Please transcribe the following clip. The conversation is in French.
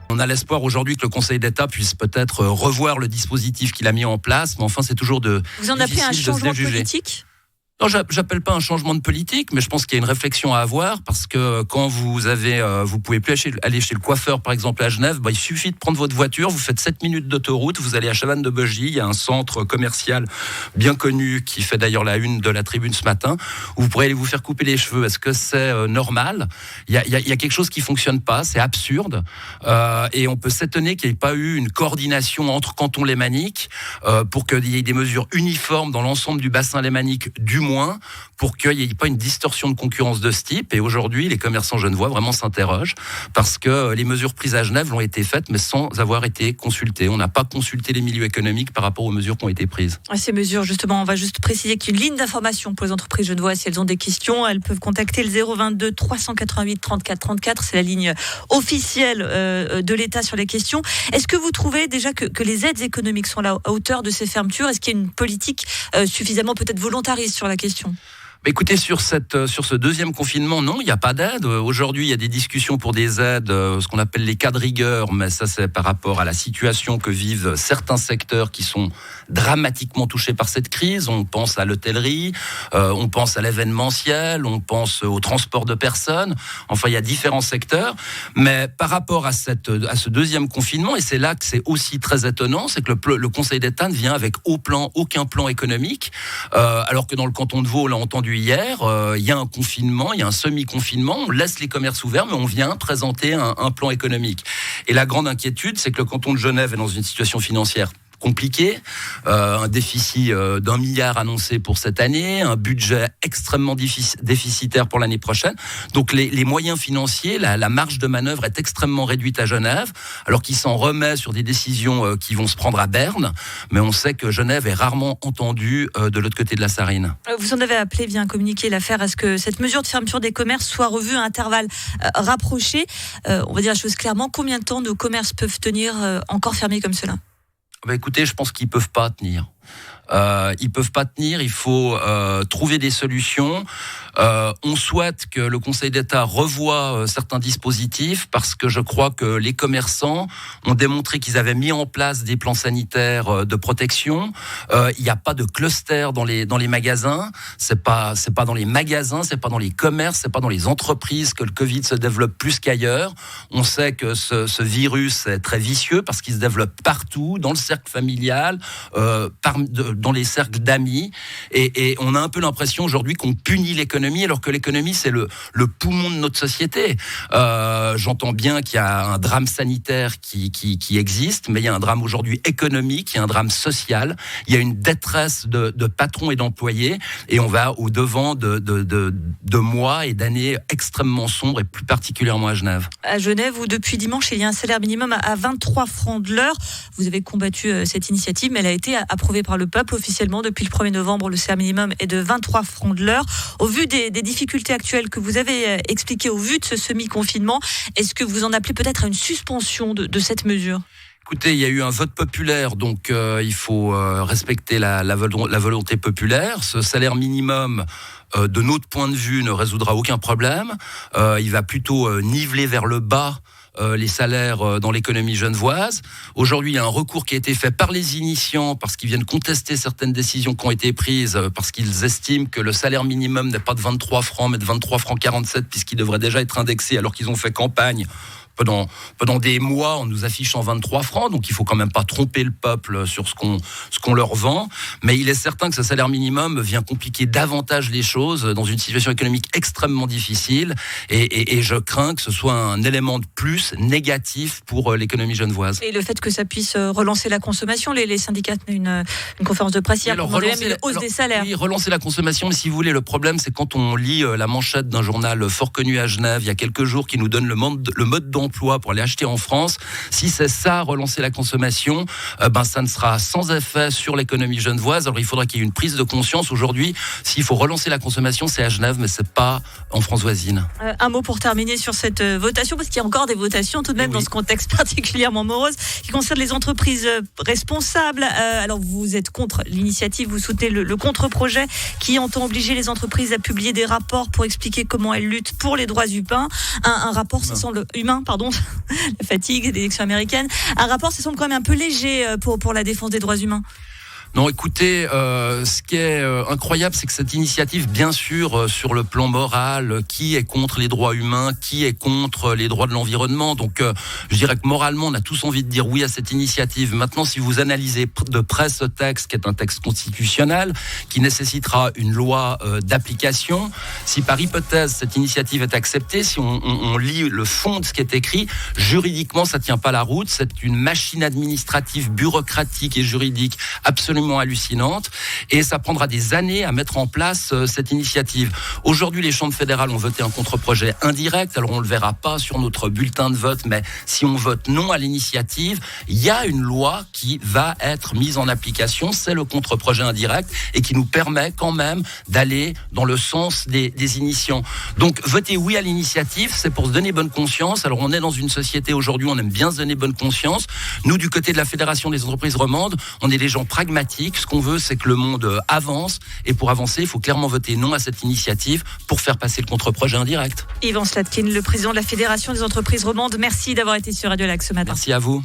On a l'espoir aujourd'hui que le Conseil d'État puisse peut-être revoir le dispositif qu'il a mis en place, mais enfin c'est toujours Vous en appelez un changement politique ? Non, j'appelle pas un changement de politique, mais je pense qu'il y a une réflexion à avoir parce que quand vous pouvez plus aller chez le coiffeur, par exemple à Genève, il suffit de prendre votre voiture, vous faites 7 minutes d'autoroute, vous allez à Chavannes-de-Beugy, il y a un centre commercial bien connu qui fait d'ailleurs la une de la Tribune ce matin, où vous pourrez aller vous faire couper les cheveux. Est-ce que c'est normal ? Il y a quelque chose qui fonctionne pas, c'est absurde, et on peut s'étonner qu'il n'y ait pas eu une coordination entre cantons lémaniques pour qu'il y ait des mesures uniformes dans l'ensemble du bassin lémanique, du moins pour qu'il n'y ait pas une distorsion de concurrence de ce type. Et aujourd'hui, les commerçants genevois vraiment s'interrogent parce que les mesures prises à Genève l'ont été faites, mais sans avoir été consultées. On n'a pas consulté les milieux économiques par rapport aux mesures qui ont été prises. Ces mesures, justement, on va juste préciser qu'il y a une ligne d'information pour les entreprises genevoises. Si elles ont des questions, elles peuvent contacter le 022 388 34 34. C'est la ligne officielle de l'État sur les questions. Est-ce que vous trouvez déjà que les aides économiques sont à hauteur de ces fermetures ? Est-ce qu'il y a une politique suffisamment peut-être volontariste sur la question ? Écoutez, sur ce deuxième confinement, non, il n'y a pas d'aide. Aujourd'hui, il y a des discussions pour des aides, ce qu'on appelle les cas de rigueur, mais ça, c'est par rapport à la situation que vivent certains secteurs qui sont dramatiquement touchés par cette crise. On pense à l'hôtellerie, on pense à l'événementiel, on pense au transport de personnes. Enfin, il y a différents secteurs. Mais par rapport à ce deuxième confinement, et c'est là que c'est aussi très étonnant, c'est que le Conseil d'État ne vient avec aucun plan économique, alors que dans le canton de Vaud, on l'a entendu hier, il y a un confinement, il y a un semi-confinement, on laisse les commerces ouverts, mais on vient présenter un plan économique. Et la grande inquiétude, c'est que le canton de Genève est dans une situation financière compliqué, un déficit d'1 milliard annoncé pour cette année, un budget extrêmement déficitaire pour l'année prochaine. Donc les moyens financiers, la marge de manœuvre est extrêmement réduite à Genève, alors qu'il s'en remet sur des décisions qui vont se prendre à Berne, mais on sait que Genève est rarement entendue de l'autre côté de la Sarine. Vous en avez appelé via un communiqué l'affaire à ce que cette mesure de fermeture des commerces soit revue à intervalles rapprochés. On va dire la chose clairement, combien de temps nos commerces peuvent tenir encore fermés comme cela ? Écoutez, je pense qu'ils peuvent pas tenir. Ils peuvent pas tenir. Il faut trouver des solutions. On souhaite que le Conseil d'État revoie certains dispositifs parce que je crois que les commerçants ont démontré qu'ils avaient mis en place des plans sanitaires de protection. Il n'y a pas de cluster dans les magasins. C'est pas dans les magasins, c'est pas dans les commerces, c'est pas dans les entreprises que le Covid se développe plus qu'ailleurs. On sait que ce virus est très vicieux parce qu'il se développe partout, dans le cercle familial, dans les cercles d'amis, et on a un peu l'impression aujourd'hui qu'on punit l'économie, alors que l'économie c'est le poumon de notre société. J'entends bien qu'il y a un drame sanitaire qui existe, mais il y a un drame aujourd'hui économique, il y a un drame social, il y a une détresse de patrons et d'employés, et on va au devant de mois et d'années extrêmement sombres, et plus particulièrement à Genève. À Genève, où depuis dimanche il y a un salaire minimum à 23 francs de l'heure. Vous avez combattu cette initiative, mais elle a été approuvée par le peuple officiellement depuis le 1er novembre. Le salaire minimum est de 23 francs de l'heure. Au vu des difficultés actuelles que vous avez expliquées, au vu de ce semi-confinement, est-ce que vous en appelez peut-être à une suspension de cette mesure ? Écoutez, il y a eu un vote populaire, donc il faut respecter la volonté populaire. Ce salaire minimum, de notre point de vue, ne résoudra aucun problème. Il va plutôt niveler vers le bas les salaires dans l'économie genevoise. Aujourd'hui, il y a un recours qui a été fait par les initiants parce qu'ils viennent contester certaines décisions qui ont été prises, parce qu'ils estiment que le salaire minimum n'est pas de 23 francs, mais de 23 francs 47, puisqu'il devrait déjà être indexé, alors qu'ils ont fait campagne pendant des mois en nous affichant 23 francs, donc il faut quand même pas tromper le peuple sur ce qu'on leur vend, mais il est certain que ce salaire minimum vient compliquer davantage les choses dans une situation économique extrêmement difficile, et je crains que ce soit un élément de plus négatif pour l'économie genevoise. Et le fait que ça puisse relancer la consommation, les syndicats tenaient une conférence de presse hier pour demander même une hausse des salaires. Oui, relancer la consommation, mais si vous voulez, le problème c'est quand on lit la manchette d'un journal fort connu à Genève il y a quelques jours qui nous donne le mode d'emploi l'emploi pour aller acheter en France. Si c'est ça, relancer la consommation, ça ne sera sans effet sur l'économie genevoise. Alors il faudra qu'il y ait une prise de conscience. Aujourd'hui, s'il faut relancer la consommation, c'est à Genève, mais c'est pas en France voisine. Un mot pour terminer sur cette votation, parce qu'il y a encore des votations tout de même dans ce contexte particulièrement morose, qui concerne les entreprises responsables. Alors vous êtes contre l'initiative, vous soutenez le contre-projet qui entend obliger les entreprises à publier des rapports pour expliquer comment elles luttent pour les droits humains. Un rapport, ça semble humain, pardon, la fatigue des élections américaines. Un rapport, ça semble quand même un peu léger pour la défense des droits humains. Non, écoutez, ce qui est incroyable, c'est que cette initiative, bien sûr, sur le plan moral, qui est contre les droits humains, qui est contre les droits de l'environnement. Donc, je dirais que moralement, on a tous envie de dire oui à cette initiative. Maintenant, si vous analysez de près ce texte, qui est un texte constitutionnel, qui nécessitera une loi d'application, si par hypothèse cette initiative est acceptée, si on lit le fond de ce qui est écrit, juridiquement, ça tient pas la route. C'est une machine administrative, bureaucratique et juridique absolument hallucinante, et ça prendra des années à mettre en place cette initiative. Aujourd'hui, les chambres fédérales ont voté un contre-projet indirect, alors on le verra pas sur notre bulletin de vote, mais si on vote non à l'initiative, il y a une loi qui va être mise en application, c'est le contre-projet indirect, et qui nous permet quand même d'aller dans le sens des initiants. Donc, voter oui à l'initiative, c'est pour se donner bonne conscience. Alors, on est dans une société aujourd'hui, on aime bien se donner bonne conscience. Nous, du côté de la Fédération des entreprises romandes, on est des gens pragmatiques. Ce qu'on veut, c'est que le monde avance. Et pour avancer, il faut clairement voter non à cette initiative pour faire passer le contre-projet indirect. Yvan Slatkin, le président de la Fédération des entreprises romandes, merci d'avoir été sur Radio Lac ce matin. Merci à vous.